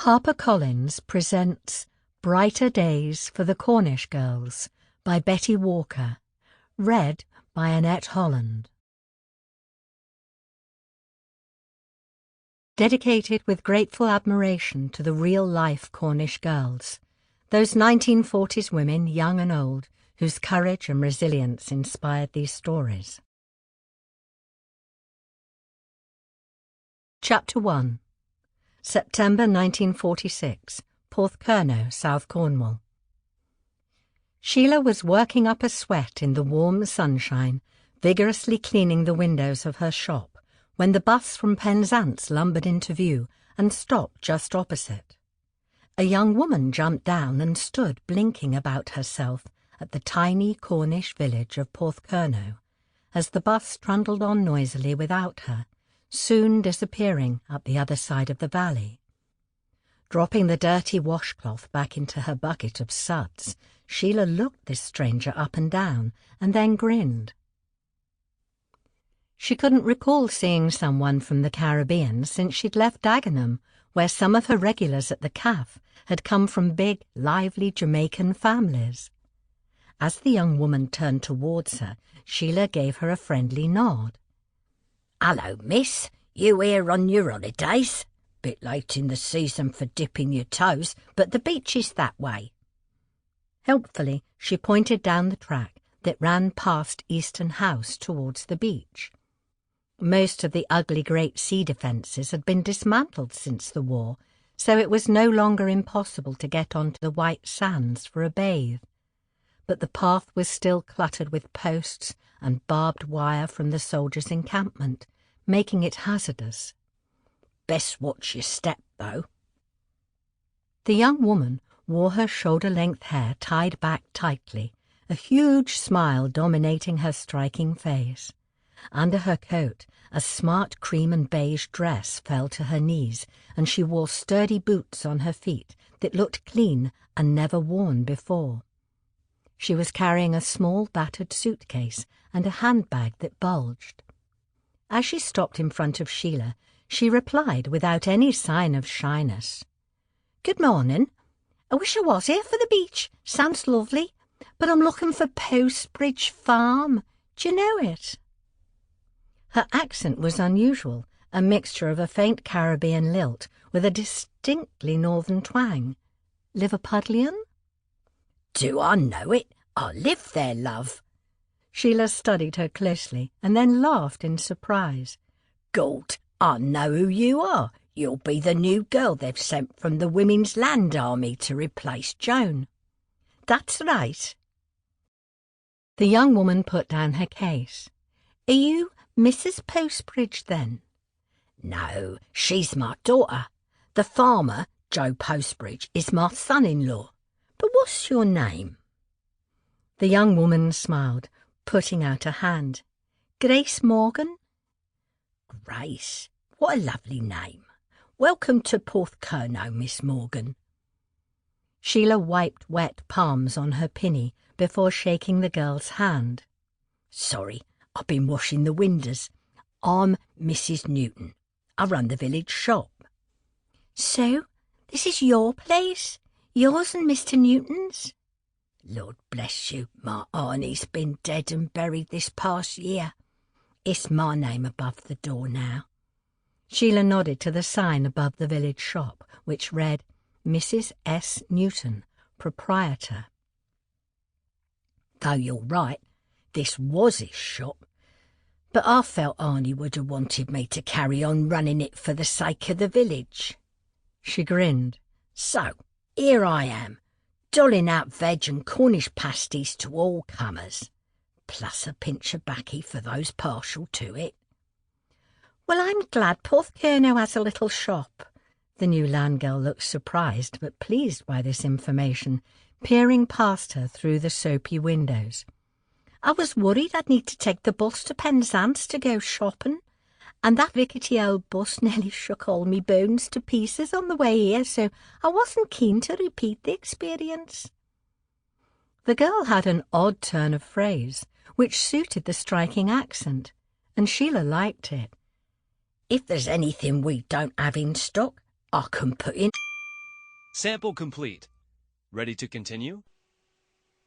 HarperCollins presents Brighter Days for the Cornish Girls by Betty Walker, read by Annette Holland. Dedicated with grateful admiration to the real-life Cornish girls, those 1940s women, young and old, whose courage and resilience inspired these stories. Chapter 1. September 1946, Porthcurno, South Cornwall. Sheila was working up a sweat in the warm sunshine, vigorously cleaning the windows of her shop, when the bus from Penzance lumbered into view and stopped just opposite. A young woman jumped down and stood blinking about herself at the tiny Cornish village of Porthcurno, as the bus trundled on noisily without her, soon disappearing up the other side of the valley. Dropping the dirty washcloth back into her bucket of suds, Sheila looked this stranger up and down, and then grinned. She couldn't recall seeing someone from the Caribbean since she'd left Dagenham, where some of her regulars at the cafe had come from big, lively Jamaican families. As the young woman turned towards her, Sheila gave her a friendly nod. "Hello, miss. You here on your holidays? Bit late in the season for dipping your toes, but the beach is that way." Helpfully, she pointed down the track that ran past Easton House towards the beach. Most of the ugly great sea defences had been dismantled since the war, so it was no longer impossible to get onto the white sands for a bathe. But the path was still cluttered with posts and barbed wire from the soldiers' encampment, making it hazardous. "Best watch your step, though." The young woman wore her shoulder-length hair tied back tightly, a huge smile dominating her striking face. Under her coat, a smart cream and beige dress fell to her knees, and she wore sturdy boots on her feet that looked clean and never worn before. She was carrying a small battered suitcase and a handbag that bulged. As she stopped in front of Sheila, she replied without any sign of shyness. "Good morning. I wish I was here for the beach. Sounds lovely. But I'm looking for Postbridge Farm. Do you know it?" Her accent was unusual, a mixture of a faint Caribbean lilt with a distinctly northern twang. Liverpudlian? "Do I know it? I live there, love." Sheila studied her closely and then laughed in surprise. "Gord, I know who you are. You'll be the new girl they've sent from the Women's Land Army to replace Joan." "That's right." The young woman put down her case. "Are you Mrs. Postbridge, then?" "No, she's my daughter. The farmer, Joe Postbridge, is my son-in-law. But what's your name?" The young woman smiled, putting out a hand. "Grace Morgan." "Grace? What a lovely name. Welcome to Porthcurno, Miss Morgan." Sheila wiped wet palms on her pinny before shaking the girl's hand. "Sorry, I've been washing the windows. I'm Mrs. Newton. I run the village shop." "So, this is your place? Yours and Mr. Newton's?" "Lord bless you, my Arnie's been dead and buried this past year. It's my name above the door now." Sheila nodded to the sign above the village shop, which read, Mrs. S. Newton, Proprietor. "Though you're right, this was his shop. But I felt Arnie would have wanted me to carry on running it for the sake of the village." She grinned. "So, here I am, doling out veg and Cornish pasties to all comers, plus a pinch of baccy for those partial to it." "Well, I'm glad Porthcurno has a little shop." The new land girl looked surprised but pleased by this information, peering past her through the soapy windows. "I was worried I'd need to take the bus to Penzance to go shopping, and that rickety old bus nearly shook all me bones to pieces on the way here, so I wasn't keen to repeat the experience." The girl had an odd turn of phrase, which suited the striking accent, and Sheila liked it. "If there's anything we don't have in stock, I can put in." Sample complete. Ready to continue?